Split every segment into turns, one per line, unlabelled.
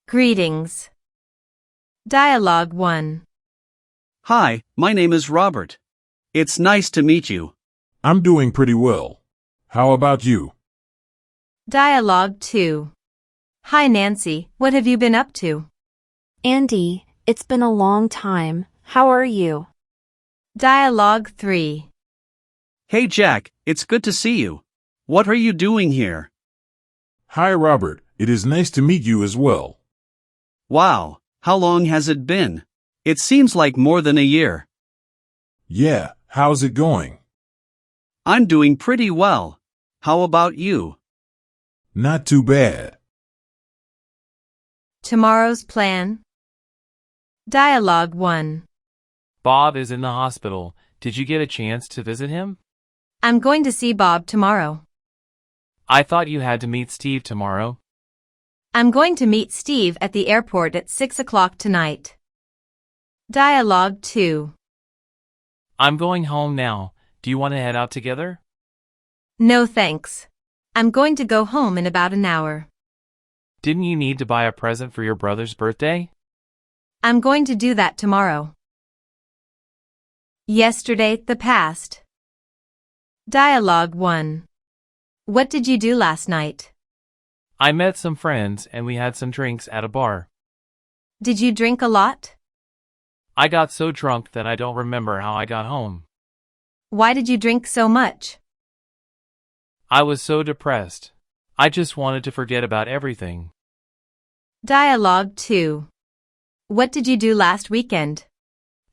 Greetings. Dialogue 1.
Hi, my name is Robert. It's nice to meet you.
I'm doing pretty well. How about you?
Dialogue 2. Hi Nancy, what have you been up to?
Andy, it's been a long time. How are you?
Dialogue 3.
Hey Jack, it's good to see you. What are you doing here?
Hi, Robert. It is nice to meet you as well.
Wow, how long has it been? It seems like more than a year.
Yeah, how's it going?
I'm doing pretty well. How about you?
Not too bad.
Tomorrow's plan. Dialogue 1.
Bob is in the hospital. Did you get a chance to visit him?
I'm going to see Bob tomorrow.
I thought you had to meet Steve tomorrow.
I'm going to meet Steve at the airport at 6 o'clock tonight. Dialogue 2.
I'm going home now. Do you want to head out together?
No thanks. I'm going to go home in about an hour.
Didn't you need to buy a present for your brother's birthday?
I'm going to do that tomorrow. Yesterday, the past. Dialogue 1. What did you do last night?
I met some friends and we had some drinks at a bar.
Did you drink a lot?
I got so drunk that I don't remember how I got home.
Why did you drink so much?
I was so depressed. I just wanted to forget about everything.
Dialogue 2. What did you do last weekend?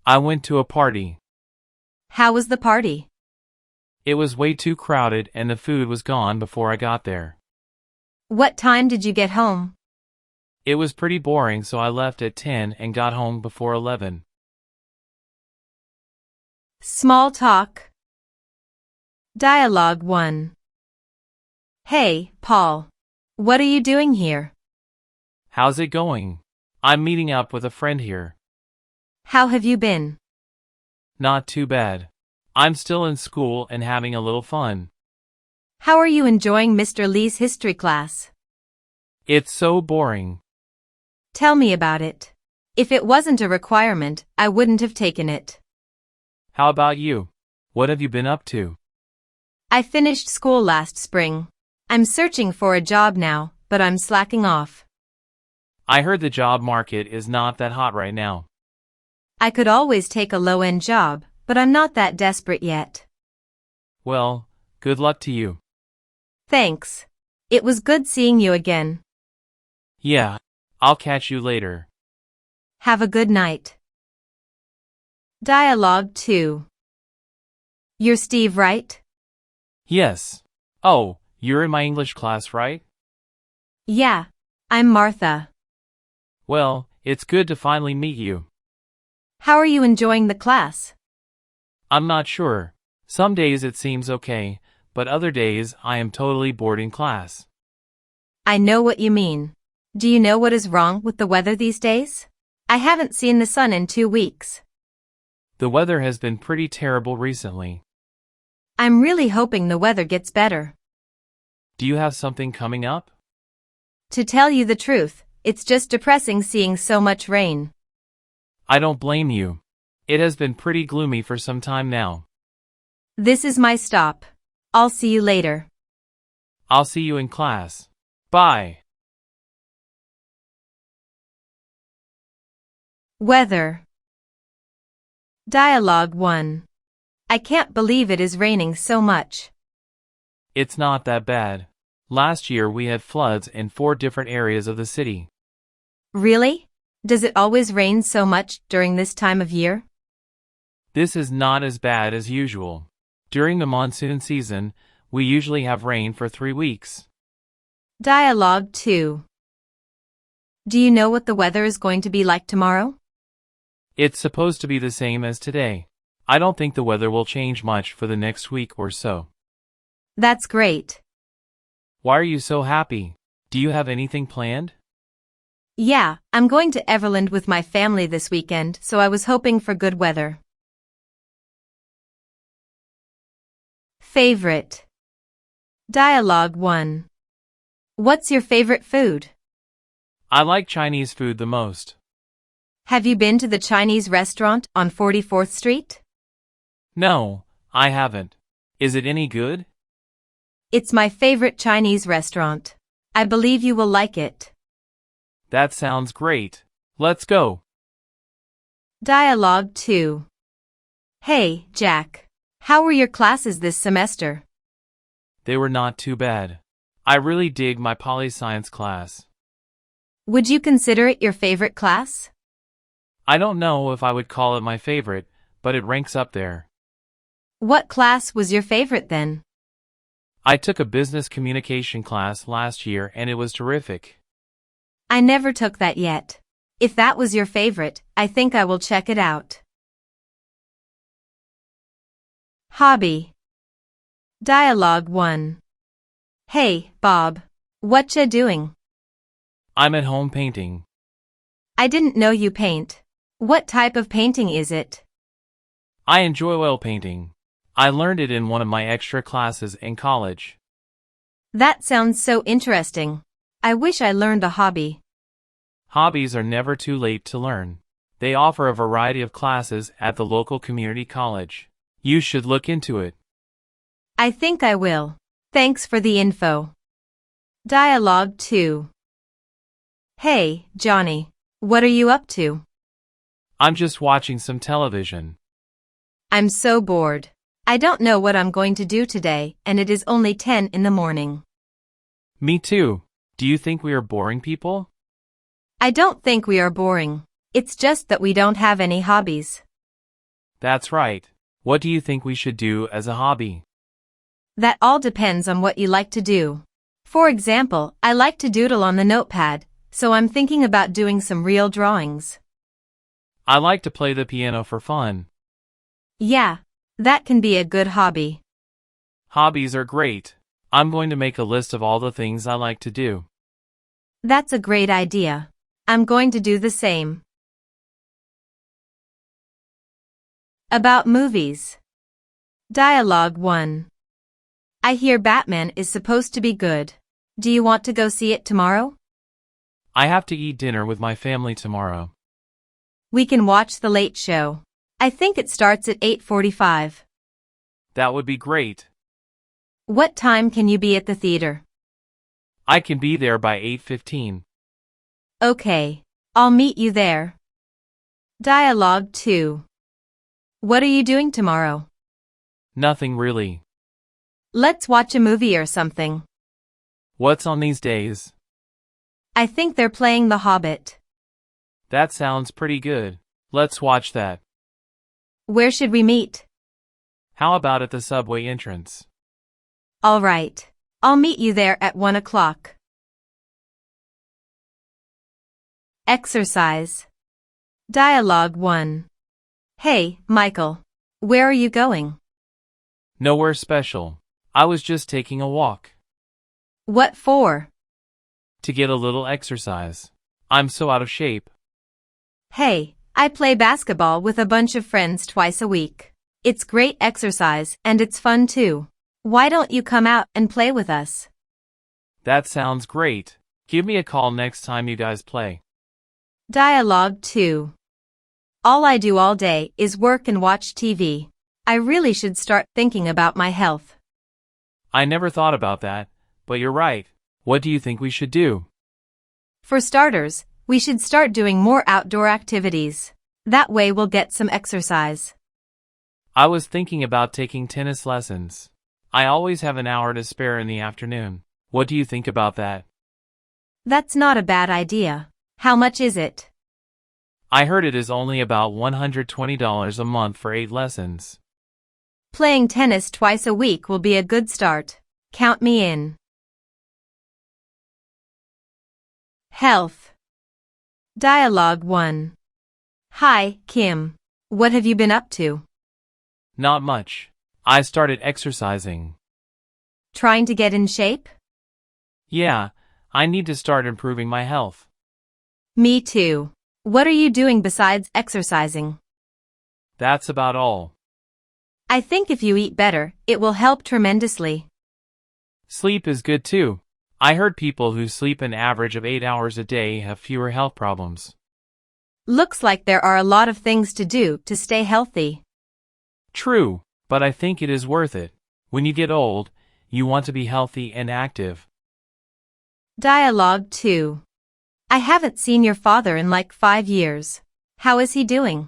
I went to a party.
How was the party?
It was way too crowded and the food was gone before I got there.
What time did you get home?
It was pretty boring, so I left at 10 and got home before 11.
Small talk. Dialogue 1. Hey, Paul. What are you doing here?
How's it going? I'm meeting up with a friend here.
How have you been?
Not too bad. I'm still in school and having a little fun.
How are you enjoying Mr. Lee's history class?
It's so boring.
Tell me about it. If it wasn't a requirement, I wouldn't have taken it.
How about you? What have you been up to?
I finished school last spring. I'm searching for a job now, but I'm slacking off.
I heard the job market is not that hot right now.
I could always take a low-end job, but I'm not that desperate yet.
Well, good luck to you.
Thanks. It was good seeing you again.
Yeah, I'll catch you later.
Have a good night. Dialogue 2. You're Steve, right?
Yes. Oh, you're in my English class, right?
Yeah, I'm Martha.
Well, it's good to finally meet you.
How are you enjoying the class?
I'm not sure. Some days it seems okay, but other days I am totally bored in class.
I know what you mean. Do you know what is wrong with the weather these days? I haven't seen the sun in 2 weeks.
The weather has been pretty terrible recently.
I'm really hoping the weather gets better.
Do you have something coming up?
To tell you the truth, it's just depressing seeing so much rain.
I don't blame you. It has been pretty gloomy for some time now.
This is my stop. I'll see you later.
I'll see you in class. Bye.
Weather. Dialogue 1. I can't believe it is raining so much.
It's not that bad. Last year we had floods in 4 different areas of the city.
Really? Does it always rain so much during this time of year?
This is not as bad as usual. During the monsoon season, we usually have rain for 3 weeks.
Dialogue 2. Do you know what the weather is going to be like tomorrow?
It's supposed to be the same as today. I don't think the weather will change much for the next week or so.
That's great.
Why are you so happy? Do you have anything planned?
Yeah, I'm going to Everland with my family this weekend, so I was hoping for good weather. Favorite. Dialogue 1. What's your favorite food?
I like Chinese food the most.
Have you been to the Chinese restaurant on 44th Street?
No, I haven't. Is it any good?
It's my favorite Chinese restaurant. I believe you will like it.
That sounds great. Let's go.
Dialogue 2. Hey, Jack. How were your classes this semester?
They were not too bad. I really dig my poli-science class.
Would you consider it your favorite class?
I don't know if I would call it my favorite, but it ranks up there.
What class was your favorite then?
I took a business communication class last year and it was terrific.
I never took that yet. If that was your favorite, I think I will check it out. Hobby. Dialogue 1. Hey, Bob. Whatcha doing?
I'm at home painting.
I didn't know you paint. What type of painting is it?
I enjoy oil painting. I learned it in one of my extra classes in college.
That sounds so interesting. I wish I learned a hobby.
Hobbies are never too late to learn. They offer a variety of classes at the local community college. You should look into it.
I think I will. Thanks for the info. Dialogue 2. Hey, Johnny. What are you up to?
I'm just watching some television.
I'm so bored. I don't know what I'm going to do today, and it is only 10 in the morning.
Me too. Do you think we are boring people?
I don't think we are boring. It's just that we don't have any hobbies.
That's right. What do you think we should do as a hobby?
That all depends on what you like to do. For example, I like to doodle on the notepad, so I'm thinking about doing some real drawings.
I like to play the piano for fun.
Yeah, that can be a good hobby.
Hobbies are great. I'm going to make a list of all the things I like to do.
That's a great idea. I'm going to do the same. About movies. Dialogue 1. I hear Batman is supposed to be good. Do you want to go see it tomorrow?
I have to eat dinner with my family tomorrow.
We can watch The Late Show. I think it starts at 8:45.
That would be great.
What time can you be at the theater?
I can be there by 8:15.
Okay, I'll meet you there. Dialogue 2. What are you doing tomorrow?
Nothing really.
Let's watch a movie or something.
What's on these days?
I think they're playing The Hobbit.
That sounds pretty good. Let's watch that.
Where should we meet?
How about at the subway entrance?
All right. I'll meet you there at 1 o'clock. Exercise. Dialogue 1. Hey, Michael. Where are you going?
Nowhere special. I was just taking a walk.
What for?
To get a little exercise. I'm so out of shape.
Hey, I play basketball with a bunch of friends twice a week. It's great exercise and it's fun too. Why don't you come out and play with us?
That sounds great. Give me a call next time you guys play.
Dialogue 2. All I do all day is work and watch TV. I really should start thinking about my health.
I never thought about that, but you're right. What do you think we should do?
For starters, we should start doing more outdoor activities. That way we'll get some exercise.
I was thinking about taking tennis lessons. I always have an hour to spare in the afternoon. What do you think about that?
That's not a bad idea. How much is it?
I heard it is only about $120 a month for 8 lessons.
Playing tennis twice a week will be a good start. Count me in. Health. Dialogue 1. Hi, Kim. What have you been up to?
Not much. I started exercising.
Trying to get in shape?
Yeah, I need to start improving my health.
Me too. What are you doing besides exercising?
That's about all.
I think if you eat better, it will help tremendously.
Sleep is good too. I heard people who sleep an average of 8 hours a day have fewer health problems.
Looks like there are a lot of things to do to stay healthy.
True, but I think it is worth it. When you get old, you want to be healthy and active.
Dialogue 2. I haven't seen your father in like 5 years. How is he doing?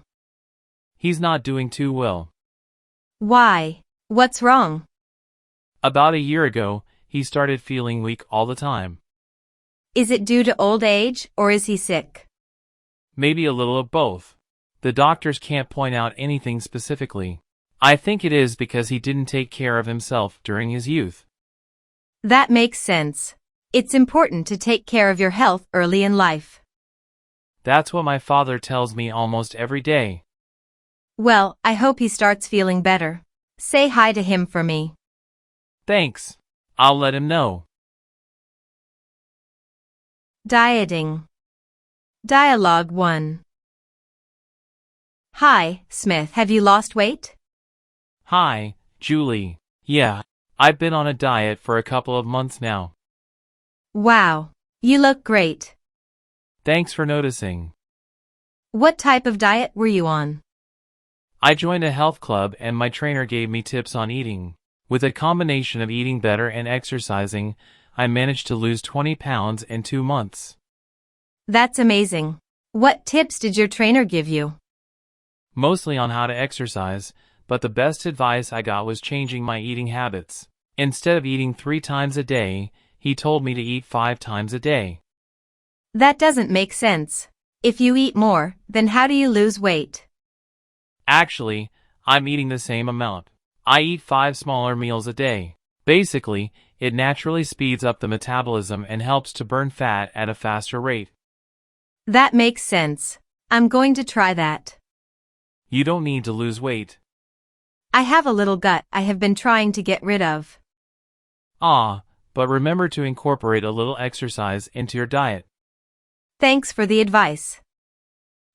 He's not doing too well.
Why? What's wrong?
About a year ago, he started feeling weak all the time.
Is it due to old age, or is he sick?
Maybe a little of both. The doctors can't point out anything specifically. I think it is because he didn't take care of himself during his youth.
That makes sense. It's important to take care of your health early in life.
That's what my father tells me almost every day.
Well, I hope he starts feeling better. Say hi to him for me.
Thanks. I'll let him know.
Dieting. Dialogue 1. Hi, Smith, have you lost weight?
Hi, Julie. Yeah, I've been on a diet for a couple of months now.
Wow, you look great.
Thanks for noticing.
What type of diet were you on?
I joined a health club and my trainer gave me tips on eating. With a combination of eating better and exercising, I managed to lose 20 pounds in 2 months.
That's amazing. What tips did your trainer give you?
Mostly on how to exercise, but the best advice I got was changing my eating habits. Instead of eating 3 times a day, he told me to eat 5 times a day.
That doesn't make sense. If you eat more, then how do you lose weight?
Actually, I'm eating the same amount. I eat 5 smaller meals a day. Basically, it naturally speeds up the metabolism and helps to burn fat at a faster rate.
That makes sense. I'm going to try that.
You don't need to lose weight.
I have a little gut I have been trying to get rid of.
But remember to incorporate a little exercise into your diet.
Thanks for the advice.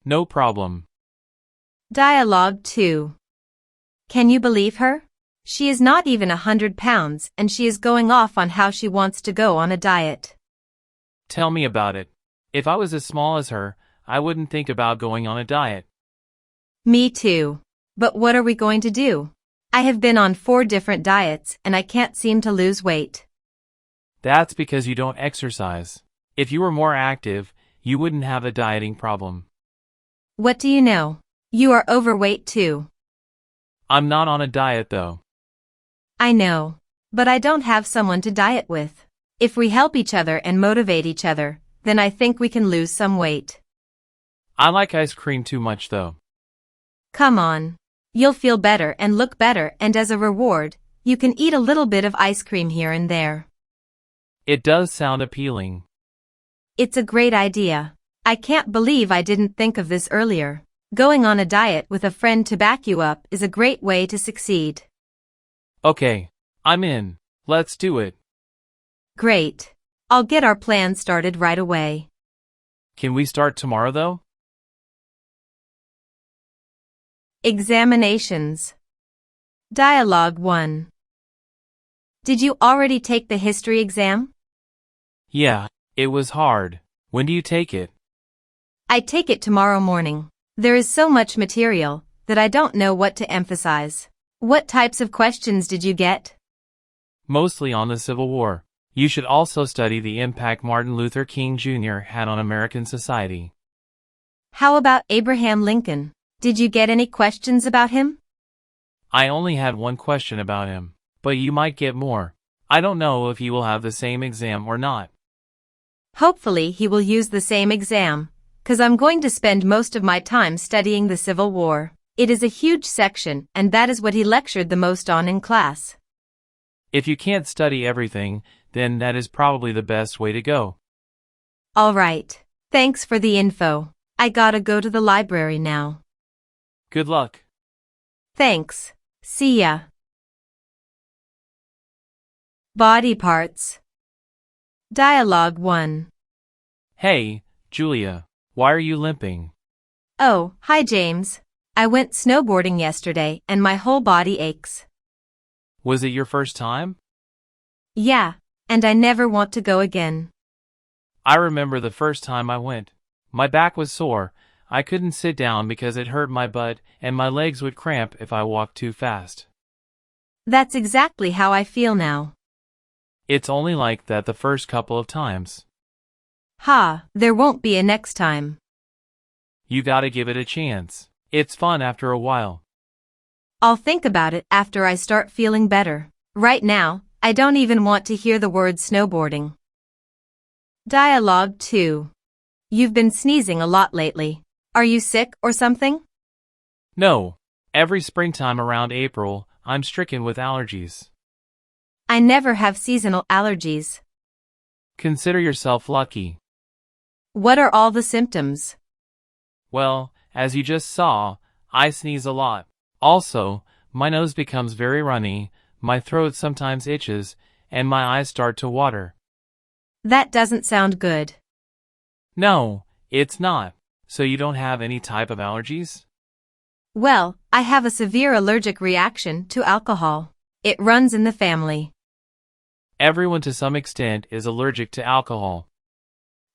No problem.
Dialogue 2. Can you believe her? She is not even 100 pounds and she is going off on how she wants to go on a diet.
Tell me about it. If I was as small as her, I wouldn't think about going on a diet.
Me too. But what are we going to do? I have been on 4 different diets and I can't seem to lose weight.
That's because you don't exercise. If you were more active, you wouldn't have a dieting problem.
What do you know? You are overweight too.
I'm not on a diet though.
I know. But I don't have someone to diet with. If we help each other and motivate each other, then I think we can lose some weight.
I like ice cream too much though.
Come on. You'll feel better and look better, and as a reward, you can eat a little bit of ice cream here and there.
It does sound appealing.
It's a great idea. I can't believe I didn't think of this earlier. Going on a diet with a friend to back you up is a great way to succeed.
Okay, I'm in. Let's do it.
Great. I'll get our plan started right away.
Can we start tomorrow though?
Examinations. Dialogue 1. Did you already take the history exam?
Yeah, it was hard. When do you take it?
I take it tomorrow morning. There is so much material that I don't know what to emphasize. What types of questions did you get?
Mostly on the Civil War. You should also study the impact Martin Luther King Jr. had on American society.
How about Abraham Lincoln? Did you get any questions about him?
I only had one question about him, but you might get more. I don't know if he will have the same exam or not.
Hopefully he will use the same exam, 'cause I'm going to spend most of my time studying the Civil War. It is a huge section, and that is what he lectured the most on in class.
If you can't study everything, then that is probably the best way to go.
All right. Thanks for the info. I gotta go to the library now.
Good luck.
Thanks. See ya. Body parts. Dialogue 1.
Hey, Julia, why are you limping?
Oh, hi James. I went snowboarding yesterday and my whole body aches.
Was it your first time?
Yeah, and I never want to go again.
I remember the first time I went. My back was sore. I couldn't sit down because it hurt my butt, and my legs would cramp if I walked too fast.
That's exactly how I feel now.
It's only like that the first couple of times.
Ha, there won't be a next time.
You gotta give it a chance. It's fun after a while.
I'll think about it after I start feeling better. Right now, I don't even want to hear the word snowboarding. Dialogue 2. You've been sneezing a lot lately. Are you sick or something?
No. Every springtime around April, I'm stricken with allergies.
I never have seasonal allergies.
Consider yourself lucky.
What are all the symptoms?
Well, as you just saw, I sneeze a lot. Also, my nose becomes very runny, my throat sometimes itches, and my eyes start to water.
That doesn't sound good.
No, it's not. So you don't have any type of allergies?
Well, I have a severe allergic reaction to alcohol. It runs in the family.
Everyone to some extent is allergic to alcohol.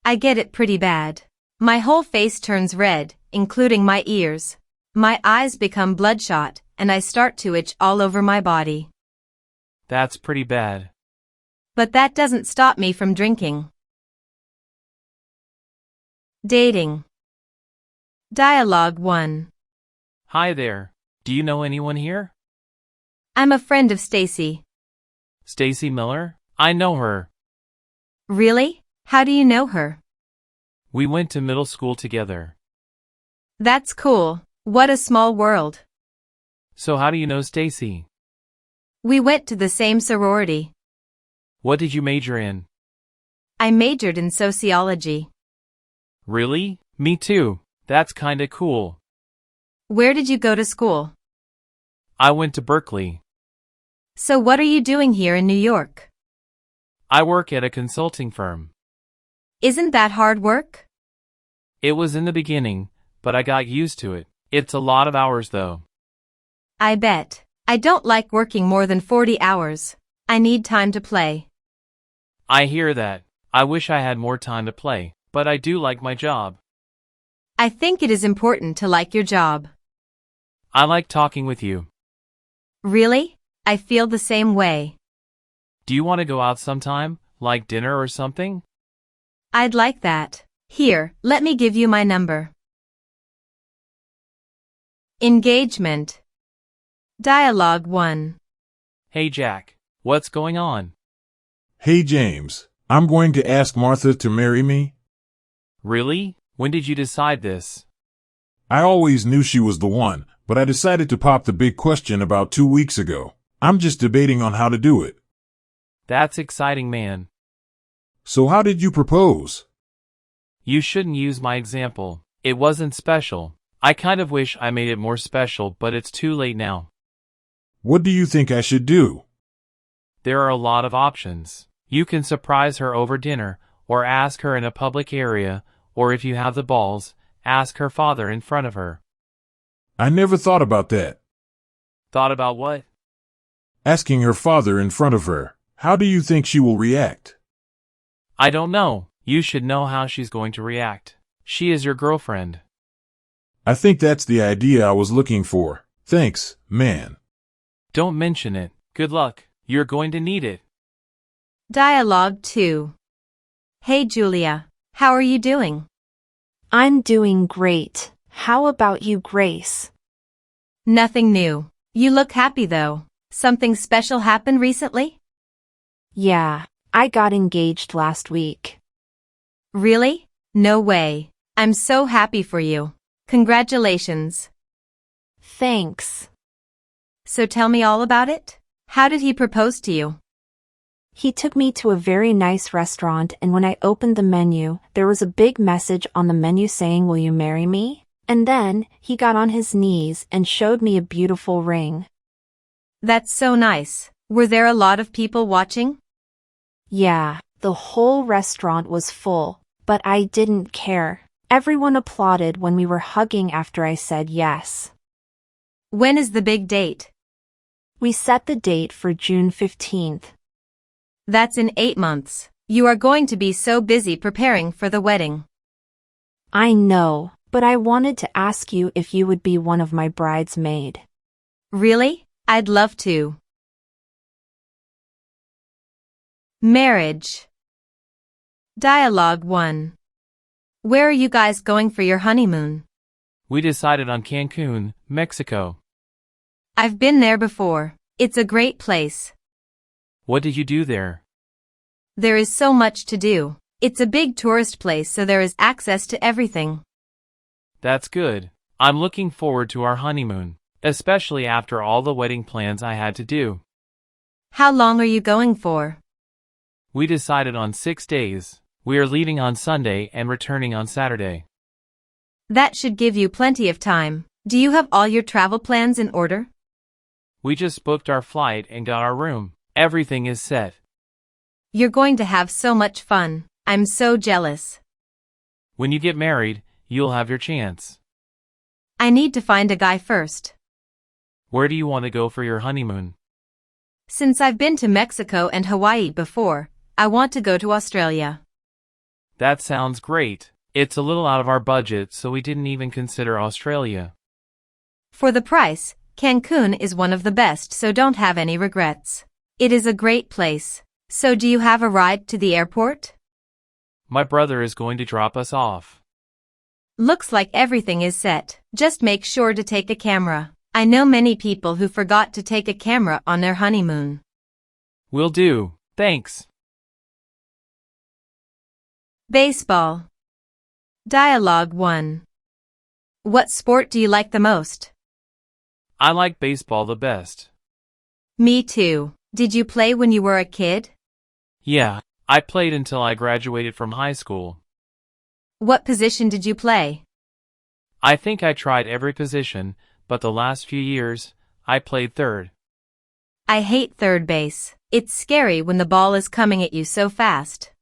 I get it pretty bad. My whole face turns red, including my ears. My eyes become bloodshot, and I start to itch all over my body.
That's pretty bad.
But that doesn't stop me from drinking. Dating. Dialogue 1.
Hi there. Do you know anyone here?
I'm a friend of Stacy.
Stacy Miller? I know her.
Really? How do you know her?
We went to middle school together.
That's cool. What a small world.
So how do you know Stacy?
We went to the same sorority.
What did you major in?
I majored in sociology.
Really? Me too. That's kinda cool.
Where did you go to school?
I went to Berkeley.
So what are you doing here in New York?
I work at a consulting firm.
Isn't that hard work?
It was in the beginning, but I got used to it. It's a lot of hours though.
I bet. I don't like working more than 40 hours. I need time to play.
I hear that. I wish I had more time to play, but I do like my job.
I think it is important to like your job.
I like talking with you.
Really? I feel the same way.
Do you want to go out sometime, like dinner or something?
I'd like that. Here, let me give you my number. Engagement. Dialogue 1.
Hey Jack, what's going on?
Hey James, I'm going to ask Martha to marry me.
Really? When did you decide this?
I always knew she was the one, but I decided to pop the big question about 2 weeks ago. I'm just debating on how to do it.
That's exciting, man.
So how did you propose?
You shouldn't use my example. It wasn't special. I kind of wish I made it more special, but it's too late now.
What do you think I should do?
There are a lot of options. You can surprise her over dinner, or ask her in a public area, or if you have the balls, ask her father in front of her.
I never thought about that.
Thought about what?
Asking her father in front of her. How do you think she will react?
I don't know. You should know how she's going to react. She is your girlfriend.
I think that's the idea I was looking for. Thanks, man.
Don't mention it. Good luck. You're going to need it.
Dialogue 2. Hey Julia, how are you doing?
I'm doing great. How about you, Grace?
Nothing new. You look happy though. Something special happened recently?
Yeah, I got engaged last week.
Really? No way. I'm so happy for you. Congratulations.
Thanks.
So tell me all about it. How did he propose to you?
He took me to a very nice restaurant, and when I opened the menu, there was a big message on the menu saying, "Will you marry me?" And then, he got on his knees and showed me a beautiful ring.
That's so nice. Were there a lot of people watching?
Yeah, the whole restaurant was full, but I didn't care. Everyone applauded when we were hugging after I said yes.
When is the big date?
We set the date for June 15th.
That's in 8 months. You are going to be so busy preparing for the wedding.
I know, but I wanted to ask you if you would be one of my bridesmaid.
Really? I'd love to. Marriage. Dialogue 1. Where are you guys going for your honeymoon?
We decided on Cancun, Mexico.
I've been there before. It's a great place.
What did you do there?
There is so much to do. It's a big tourist place, so there is access to everything.
That's good. I'm looking forward to our honeymoon, especially after all the wedding plans I had to do.
How long are you going for?
We decided on 6 days. We are leaving on Sunday and returning on Saturday.
That should give you plenty of time. Do you have all your travel plans in order?
We just booked our flight and got our room. Everything is set.
You're going to have so much fun. I'm so jealous.
When you get married, you'll have your chance.
I need to find a guy first.
Where do you want to go for your honeymoon?
Since I've been to Mexico and Hawaii before, I want to go to Australia.
That sounds great. It's a little out of our budget, so we didn't even consider Australia.
For the price, Cancun is one of the best, so don't have any regrets. It is a great place. So do you have a ride to the airport?
My brother is going to drop us off.
Looks like everything is set. Just make sure to take a camera. I know many people who forgot to take a camera on their honeymoon.
Will do. Thanks.
Baseball. Dialogue 1. What sport do you like the most?
I like baseball the best.
Me too. Did you play when you were a kid?
Yeah, I played until I graduated from high school.
What position did you play?
I think I tried every position, but the last few years, I played third.
I hate third base. It's scary when the ball is coming at you so fast.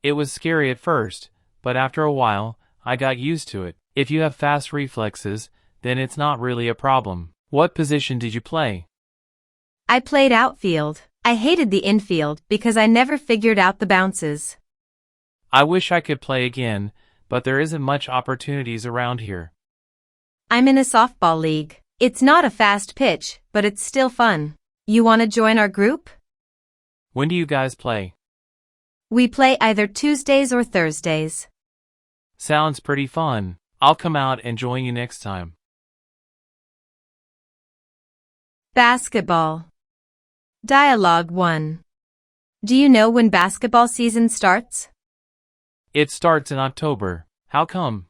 It was scary at first, but after a while, I got used to it. If you have fast reflexes, then it's not really a problem. What position did you play?
I played outfield. I hated the infield because I never figured out the bounces.
I wish I could play again, but there isn't much opportunities around here.
I'm in a softball league. It's not a fast pitch, but it's still fun. You want to join our group?
When do you guys play?
We play either Tuesdays or Thursdays.
Sounds pretty fun. I'll come out and join you next time.
Basketball. Dialogue 1. Do you know when basketball season starts?
It starts in October. How come?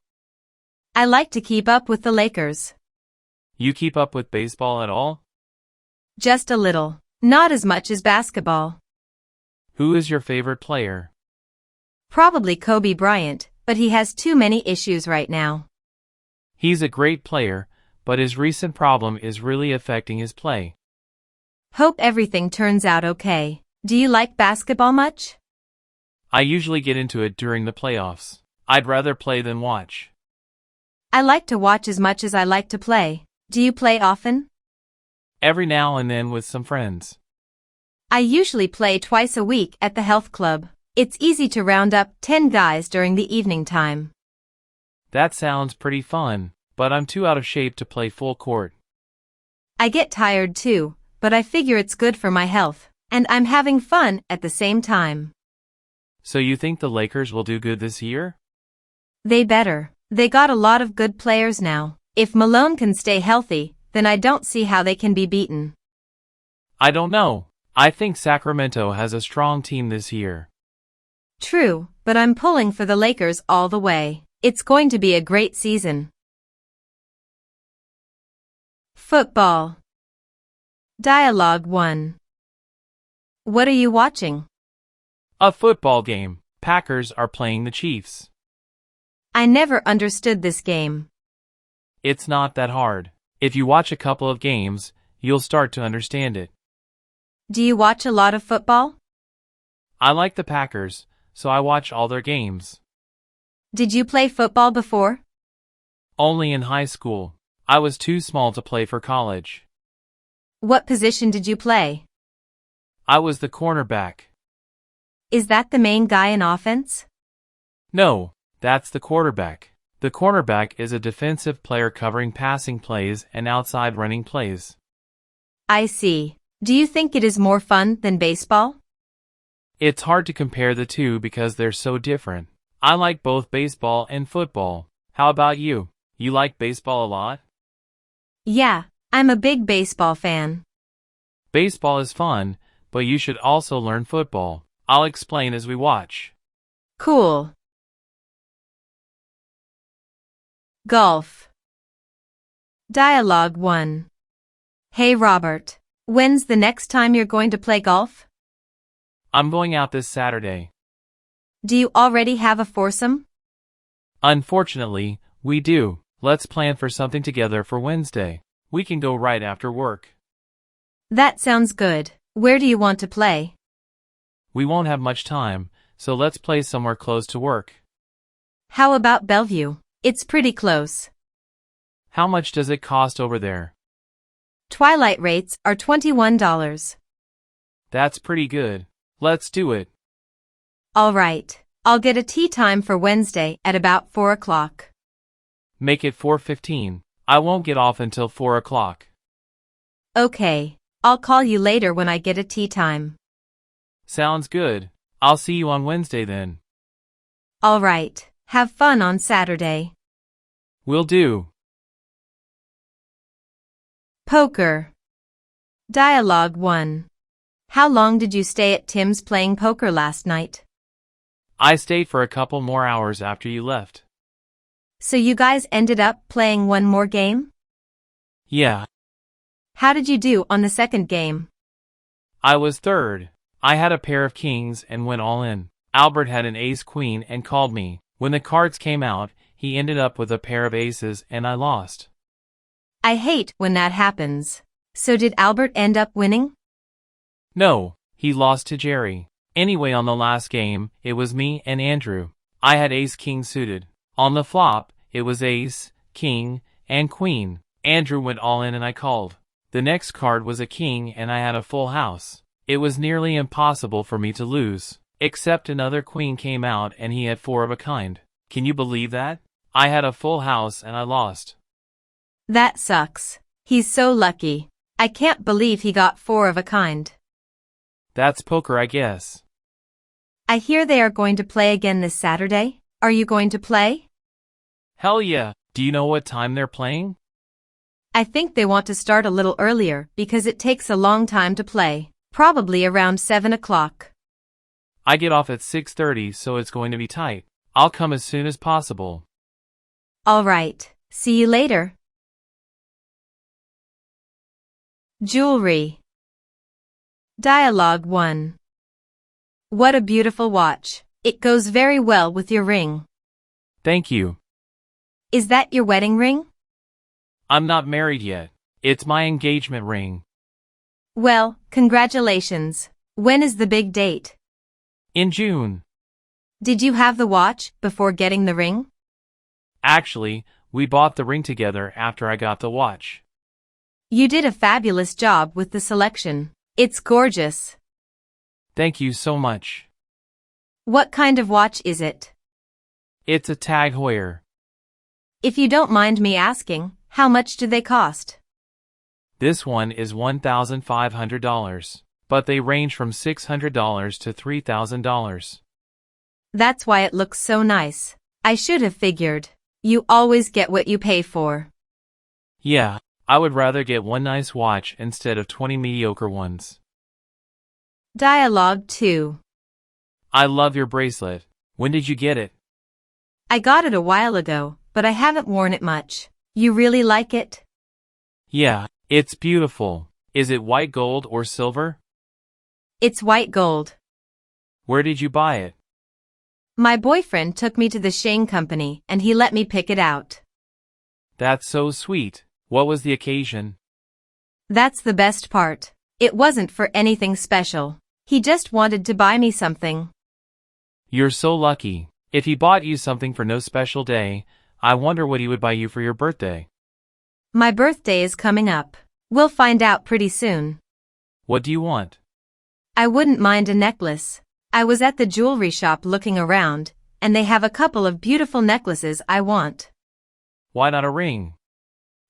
I like to keep up with the Lakers.
You keep up with baseball at all?
Just a little. Not as much as basketball.
Who is your favorite player?
Probably Kobe Bryant, but he has too many issues right now.
He's a great player, but his recent problem is really affecting his play.
Hope everything turns out okay. Do you like basketball much?
I usually get into it during the playoffs. I'd rather play than watch.
I like to watch as much as I like to play. Do you play often?
Every now and then with some friends.
I usually play twice a week at the health club. It's easy to round up 10 guys during the evening time.
That sounds pretty fun, but I'm too out of shape to play full court.
I get tired too, but I figure it's good for my health, and I'm having fun at the same time.
So you think the Lakers will do good this year?
They better. They got a lot of good players now. If Malone can stay healthy, then I don't see how they can be beaten.
I don't know. I think Sacramento has a strong team this year.
True, but I'm pulling for the Lakers all the way. It's going to be a great season. Football. Dialogue 1. What are you watching?
A football game. Packers are playing the Chiefs.
I never understood this game.
It's not that hard. If you watch a couple of games, you'll start to understand it.
Do you watch a lot of football?
I like the Packers, so I watch all their games.
Did you play football before?
Only in high school. I was too small to play for college.
What position did you play?
I was the cornerback.
Is that the main guy in offense?
No, that's the quarterback. The cornerback is a defensive player covering passing plays and outside running plays.
I see. Do you think it is more fun than baseball?
It's hard to compare the two because they're so different. I like both baseball and football. How about you? You like baseball a lot?
Yeah, I'm a big baseball fan.
Baseball is fun, but you should also learn football. I'll explain as we watch.
Cool. Golf. Dialogue 1. Hey Robert, when's the next time you're going to play golf?
I'm going out this Saturday.
Do you already have a foursome?
Unfortunately, we do. Let's plan for something together for Wednesday. We can go right after work.
That sounds good. Where do you want to play?
We won't have much time, so let's play somewhere close to work.
How about Bellevue? It's pretty close.
How much does it cost over there?
Twilight rates are $21.
That's pretty good. Let's do it.
All right. I'll get a tee time for Wednesday at about 4 o'clock.
Make it 4:15. I won't get off until 4 o'clock.
Okay. I'll call you later when I get a tee time.
Sounds good. I'll see you on Wednesday then.
All right. Have fun on Saturday.
Will do.
Poker. Dialogue 1. How long did you stay at Tim's playing poker last night?
I stayed for a couple more hours after you left.
So you guys ended up playing one more game?
Yeah,
How did you do on the second game?
I was third. I had a pair of kings and went all in. Albert had an ace-queen and called me. When the cards came out, he ended up with a pair of aces and I lost.
I hate when that happens. So did Albert end up winning?
No, he lost to Jerry. Anyway, on the last game, it was me and Andrew. I had ace-king suited. On the flop, it was ace, king, and queen. Andrew went all in and I called. The next card was a king and I had a full house. It was nearly impossible for me to lose. Except another queen came out and he had four of a kind. Can you believe that? I had a full house and I lost.
That sucks. He's so lucky. I can't believe he got four of a kind.
That's poker, I guess.
I hear they are going to play again this Saturday. Are you going to play?
Hell yeah. Do you know what time they're playing?
I think they want to start a little earlier because it takes a long time to play. Probably around 7 o'clock.
I get off at 6:30, so it's going to be tight. I'll come as soon as possible.
All right. See you later. Jewelry. Dialogue 1. What a beautiful watch. It goes very well with your ring.
Thank you.
Is that your wedding ring?
I'm not married yet. It's my engagement ring.
Well, congratulations. When is the big date?
In June.
Did you have the watch before getting the ring?
Actually, we bought the ring together after I got the watch.
You did a fabulous job with the selection. It's gorgeous.
Thank you so much.
What kind of watch is it?
It's a Tag Heuer.
If you don't mind me asking, how much do they cost?
This one is $1,500, but they range from $600 to $3,000.
That's why it looks so nice. I should have figured. You always get what you pay for.
Yeah, I would rather get one nice watch instead of 20 mediocre ones.
Dialogue 2.
I love your bracelet. When did you get it?
I got it a while ago, but I haven't worn it much. You really like it?
Yeah, it's beautiful. Is it white gold or silver?
It's white gold.
Where did you buy it?
My boyfriend took me to the Shane Company and he let me pick it out.
That's so sweet. What was the occasion?
That's the best part. It wasn't for anything special. He just wanted to buy me something.
You're so lucky. If he bought you something for no special day, I wonder what he would buy you for your birthday.
My birthday is coming up. We'll find out pretty soon.
What do you want?
I wouldn't mind a necklace. I was at the jewelry shop looking around, and they have a couple of beautiful necklaces I want.
Why not a ring?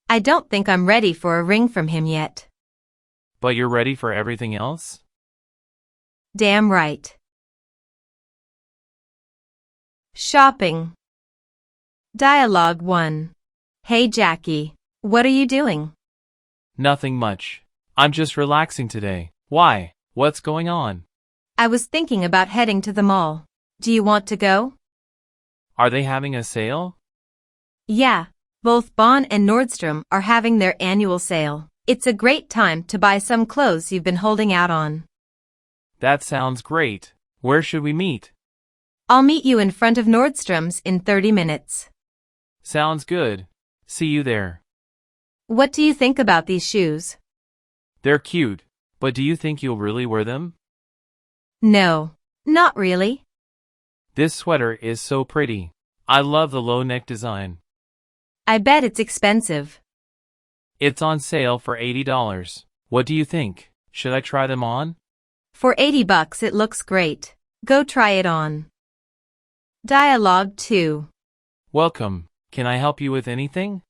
I don't think I'm ready for a ring from him yet.
But you're ready for everything else?
Damn right. Shopping. Dialogue 1. Hey Jackie, what are you doing?
Nothing much. I'm just relaxing today. Why? What's going on?
I was thinking about heading to the mall. Do you want to go?
Are they having a sale?
Yeah, both Bonn and Nordstrom are having their annual sale. It's a great time to buy some clothes you've been holding out on.
That sounds great. Where should we meet?
I'll meet you in front of Nordstrom's in 30 minutes.
Sounds good. See you there.
What do you think about these shoes?
They're cute, but do you think you'll really wear them?
No, not really.
This sweater is so pretty. I love the low neck design.
I bet it's expensive.
It's on sale for $80. What do you think? Should I try them on?
For $80 it looks great. Go try it on. Dialogue 2.
Welcome. Can I help you with anything?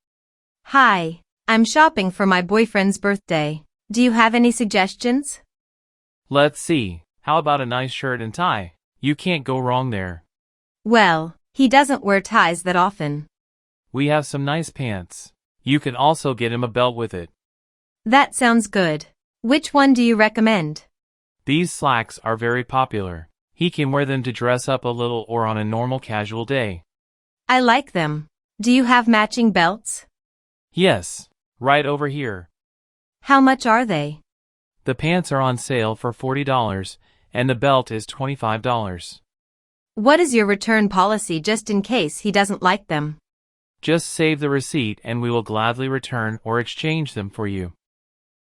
Hi, I'm shopping for my boyfriend's birthday. Do you have any suggestions?
Let's see. How about a nice shirt and tie? You can't go wrong there.
Well, he doesn't wear ties that often.
We have some nice pants. You can also get him a belt with it.
That sounds good. Which one do you recommend?
These slacks are very popular. He can wear them to dress up a little or on a normal casual day.
I like them. Do you have matching belts?
Yes, right over here.
How much are they?
The pants are on sale for $40, and the belt is $25.
What is your return policy just in case he doesn't like them?
Just save the receipt and we will gladly return or exchange them for you.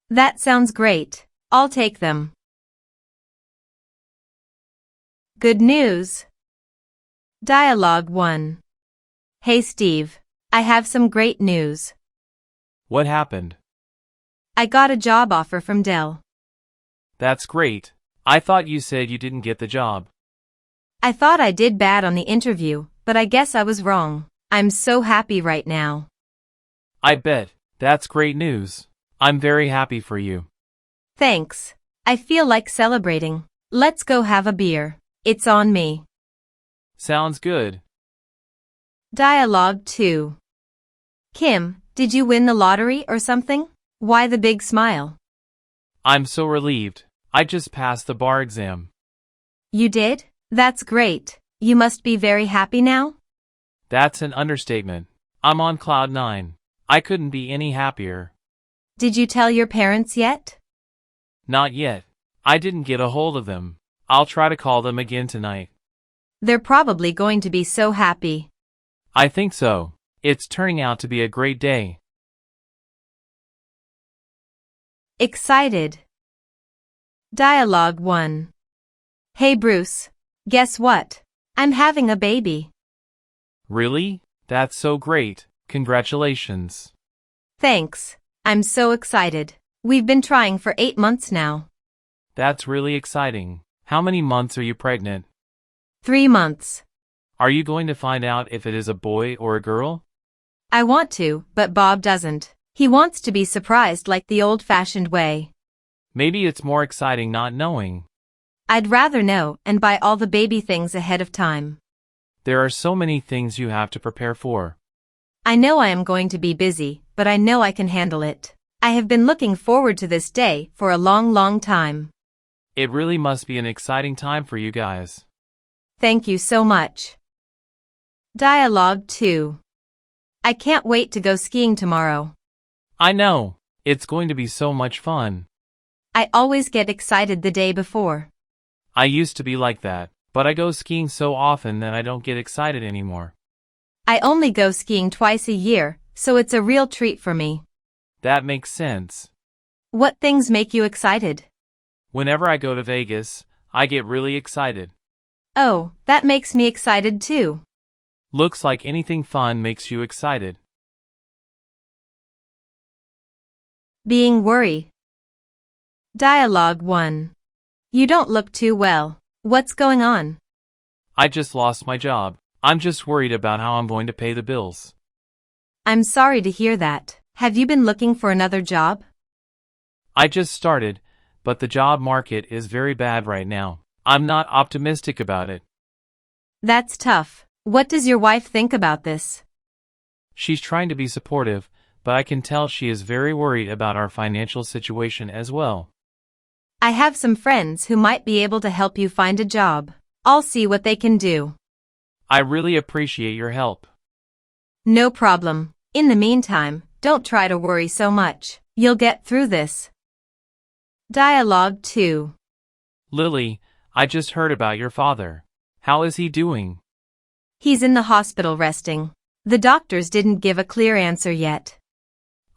That sounds great. I'll take them. Good news. Dialogue 1. Hey Steve, I have some great news.
What happened?
I got a job offer from Dell.
That's great. I thought you said you didn't get the job.
I thought I did bad on the interview, but I guess I was wrong. I'm so happy right now.
I bet. That's great news. I'm very happy for you.
Thanks. I feel like celebrating. Let's go have a beer. It's on me.
Sounds good.
Dialogue 2. Kim, did you win the lottery or something? Why the big smile?
I'm so relieved. I just passed the bar exam.
You did? That's great. You must be very happy now?
That's an understatement. I'm on cloud 9. I couldn't be any happier.
Did you tell your parents yet?
Not yet. I didn't get a hold of them. I'll try to call them again tonight.
They're probably going to be so happy.
I think so. It's turning out to be a great day.
Excited. Dialogue 1. Hey Bruce, guess what? I'm having a baby.
Really? That's so great. Congratulations.
Thanks. I'm so excited. We've been trying for 8 months now.
That's really exciting. How many months are you pregnant?
3 months.
Are you going to find out if it is a boy or a girl?
I want to, but Bob doesn't. He wants to be surprised like the old-fashioned way.
Maybe it's more exciting not knowing.
I'd rather know and buy all the baby things ahead of time.
There are so many things you have to prepare for.
I know I am going to be busy, but I know I can handle it. I have been looking forward to this day for a long, long time.
It really must be an exciting time for you guys.
Thank you so much. Dialogue 2. I can't wait to go skiing tomorrow.
I know. It's going to be so much fun.
I always get excited the day before.
I used to be like that, but I go skiing so often that I don't get excited anymore.
I only go skiing twice a year, so it's a real treat for me.
That makes sense.
What things make you excited?
Whenever I go to Vegas, I get really excited.
Oh, that makes me excited too.
Looks like anything fun makes you excited.
Being worried. Dialogue 1. You don't look too well. What's going on?
I just lost my job. I'm just worried about how I'm going to pay the bills.
I'm sorry to hear that. Have you been looking for another job?
I just started, but the job market is very bad right now. I'm not optimistic about it.
That's tough. What does your wife think about this?
She's trying to be supportive, but I can tell she is very worried about our financial situation as well.
I have some friends who might be able to help you find a job. I'll see what they can do.
I really appreciate your help.
No problem. In the meantime, don't try to worry so much. You'll get through this. Dialogue 2.
Lily, I just heard about your father. How is he doing?
He's in the hospital resting. The doctors didn't give a clear answer yet.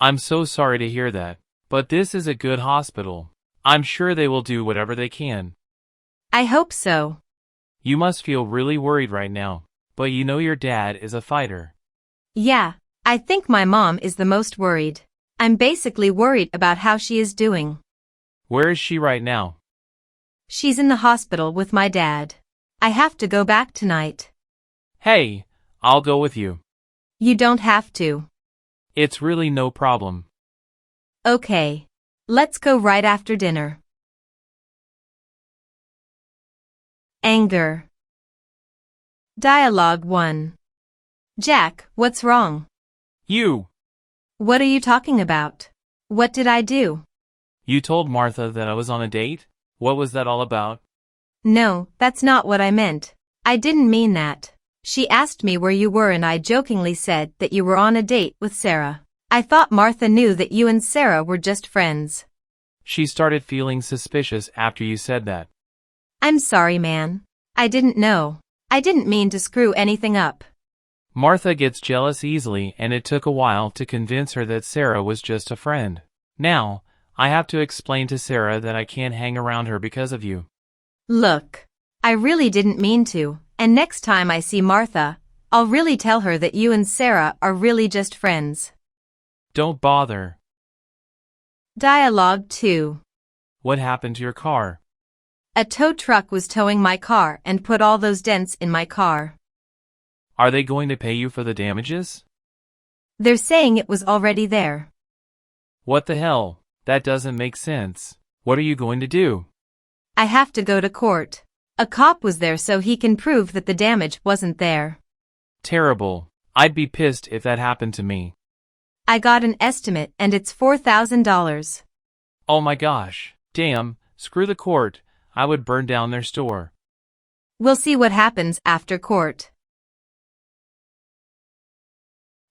I'm so sorry to hear that, but this is a good hospital. I'm sure they will do whatever they can.
I hope so.
You must feel really worried right now, but you know your dad is a fighter.
Yeah, I think my mom is the most worried. I'm basically worried about how she is doing.
Where is she right now?
She's in the hospital with my dad. I have to go back tonight.
Hey, I'll go with you.
You don't have to.
It's really no problem.
Okay. Let's go right after dinner. Anger. Dialogue 1. Jack, what's wrong?
You!
What are you talking about? What did I do?
You told Martha that I was on a date? What was that all about?
No, that's not what I meant. I didn't mean that. She asked me where you were and I jokingly said that you were on a date with Sarah. I thought Martha knew that you and Sarah were just friends.
She started feeling suspicious after you said that.
I'm sorry, man. I didn't know. I didn't mean to screw anything up.
Martha gets jealous easily and it took a while to convince her that Sarah was just a friend. Now, I have to explain to Sarah that I can't hang around her because of you.
Look, I really didn't mean to, and next time I see Martha, I'll really tell her that you and Sarah are really just friends.
Don't bother.
Dialogue 2.
What happened to your car?
A tow truck was towing my car and put all those dents in my car.
Are they going to pay you for the damages?
They're saying it was already there.
What the hell? That doesn't make sense. What are you going to do?
I have to go to court. A cop was there so he can prove that the damage wasn't there.
Terrible. I'd be pissed if that happened to me.
I got an estimate and it's $4,000.
Oh my gosh. Damn, screw the court. I would burn down their store.
We'll see what happens after court.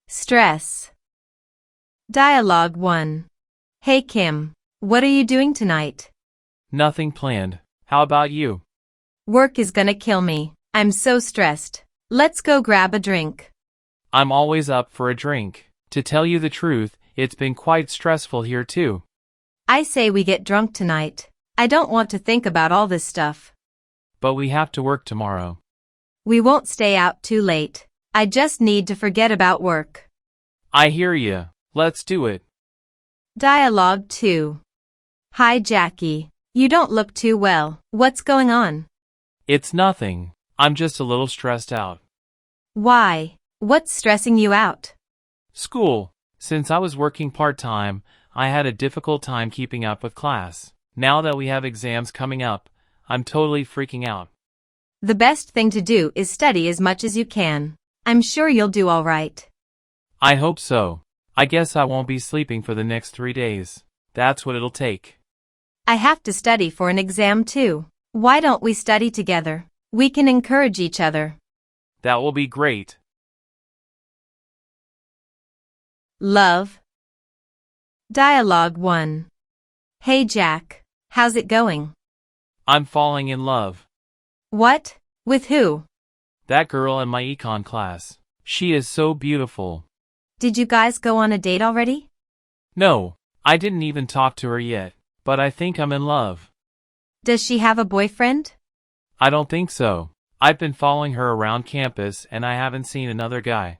Stress. Dialogue 1. Hey Kim, what are you doing tonight?
Nothing planned. How about you?
Work is gonna kill me. I'm so stressed. Let's go grab a drink.
I'm always up for a drink. To tell you the truth, it's been quite stressful here too.
I say we get drunk tonight. I don't want to think about all this stuff.
But we have to work tomorrow.
We won't stay out too late. I just need to forget about work.
I hear ya. Let's do it.
Dialogue 2. Hi Jackie. You don't look too well. What's going on?
It's nothing. I'm just a little stressed out.
Why? What's stressing you out?
School. Since I was working part-time, I had a difficult time keeping up with class. Now that we have exams coming up, I'm totally freaking out.
The best thing to do is study as much as you can. I'm sure you'll do all right.
I hope so. I guess I won't be sleeping for the next 3 days. That's what it'll take.
I have to study for an exam too. Why don't we study together? We can encourage each other.
That will be great.
Love. Dialogue 1. Hey Jack, how's it going?
I'm falling in love.
What? With who?
That girl in my econ class. She is so beautiful.
Did you guys go on a date already?
No, I didn't even talk to her yet, but I think I'm in love.
Does she have a boyfriend?
I don't think so. I've been following her around campus and I haven't seen another guy.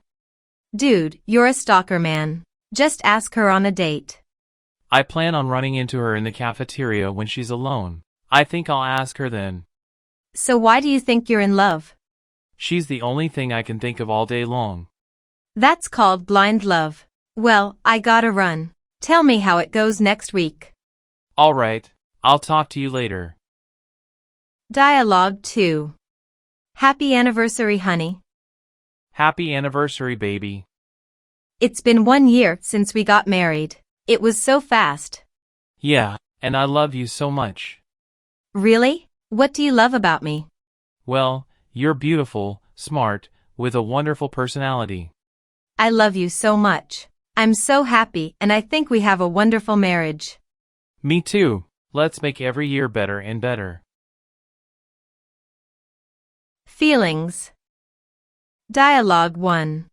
Dude, you're a stalker, man. Just ask her on a date.
I plan on running into her in the cafeteria when she's alone. I think I'll ask her then.
So why do you think you're in love?
She's the only thing I can think of all day long.
That's called blind love. Well, I gotta run. Tell me how it goes next week.
All right, I'll talk to you later.
Dialogue 2. Happy anniversary, honey.
Happy anniversary, baby.
It's been 1 year since we got married. It was so fast.
Yeah, and I love you so much.
Really? What do you love about me?
Well, you're beautiful, smart, with a wonderful personality.
I love you so much. I'm so happy and I think we have a wonderful marriage.
Me too. Let's make every year better and better.
Feelings. Dialogue 1.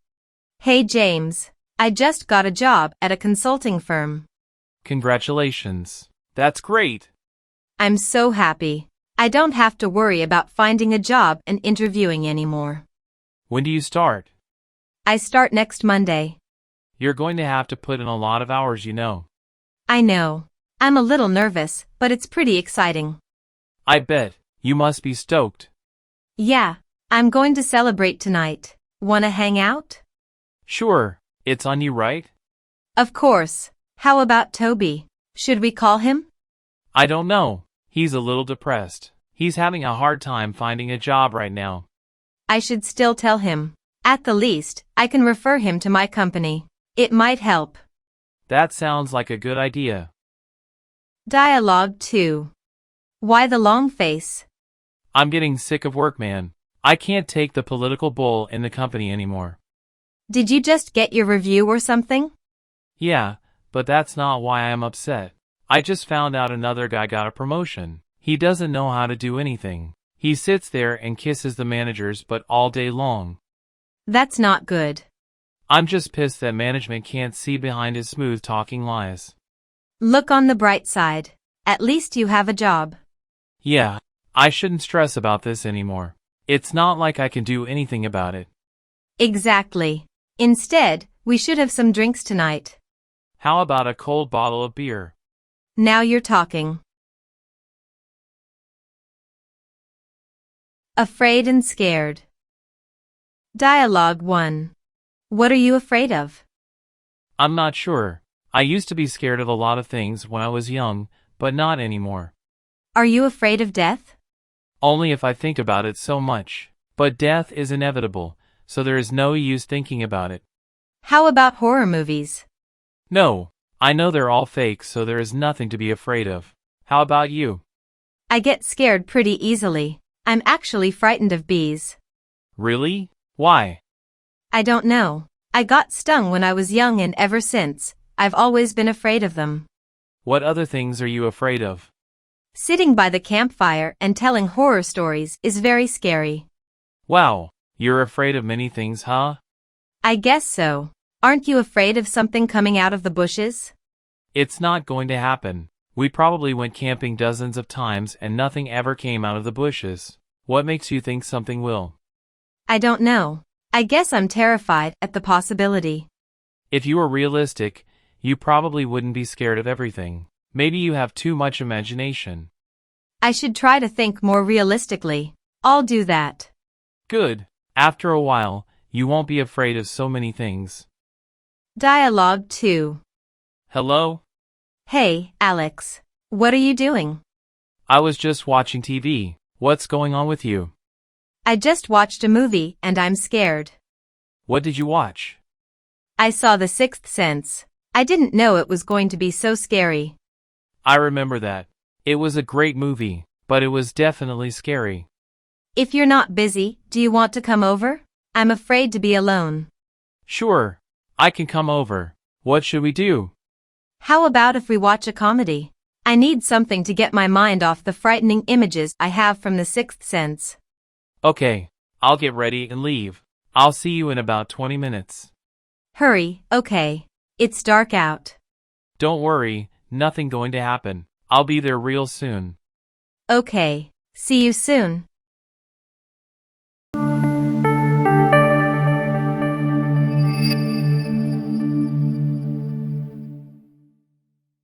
Hey James, I just got a job at a consulting firm.
Congratulations. That's great.
I'm so happy. I don't have to worry about finding a job and interviewing anymore.
When do you start?
I start next Monday.
You're going to have to put in a lot of hours, you know.
I know. I'm a little nervous, but it's pretty exciting.
I bet. You must be stoked.
Yeah, I'm going to celebrate tonight. Wanna hang out?
Sure. It's on you, right?
Of course. How about Toby? Should we call him?
I don't know. He's a little depressed. He's having a hard time finding a job right now.
I should still tell him. At the least, I can refer him to my company. It might help.
That sounds like a good idea.
Dialogue 2. Why the long face?
I'm getting sick of work, man. I can't take the political bull in the company anymore.
Did you just get your review or something?
Yeah, but that's not why I'm upset. I just found out another guy got a promotion. He doesn't know how to do anything. He sits there and kisses the managers but all day long.
That's not good.
I'm just pissed that management can't see behind his smooth-talking lies.
Look on the bright side. At least you have a job.
Yeah, I shouldn't stress about this anymore. It's not like I can do anything about it.
Exactly. Instead, we should have some drinks tonight.
How about a cold bottle of beer?
Now you're talking. Afraid and scared. Dialogue 1. What are you afraid of?
I'm not sure. I used to be scared of a lot of things when I was young, but not anymore.
Are you afraid of death?
Only if I think about it so much. But death is inevitable, so there is no use thinking about it.
How about horror movies?
No, I know they're all fake, so there is nothing to be afraid of. How about you?
I get scared pretty easily. I'm actually frightened of bees.
Really? Why?
I don't know. I got stung when I was young and ever since, I've always been afraid of them.
What other things are you afraid of?
Sitting by the campfire and telling horror stories is very scary.
Wow, you're afraid of many things, huh?
I guess so. Aren't you afraid of something coming out of the bushes?
It's not going to happen. We probably went camping dozens of times and nothing ever came out of the bushes. What makes you think something will?
I don't know. I guess I'm terrified at the possibility.
If you were realistic, you probably wouldn't be scared of everything. Maybe you have too much imagination.
I should try to think more realistically. I'll do that.
Good. After a while, you won't be afraid of so many things.
Dialogue 2.
Hello?
Hey, Alex. What are you doing?
I was just watching TV. What's going on with you?
I just watched a movie and I'm scared.
What did you watch?
I saw The Sixth Sense. I didn't know it was going to be so scary.
I remember that. It was a great movie, but it was definitely scary.
If you're not busy, do you want to come over? I'm afraid to be alone.
Sure. I can come over. What should we do?
How about if we watch a comedy? I need something to get my mind off the frightening images I have from The Sixth Sense.
Okay, I'll get ready and leave. I'll see you in about 20 minutes.
Hurry, okay. It's dark out.
Don't worry, nothing going to happen. I'll be there real soon.
Okay, see you soon.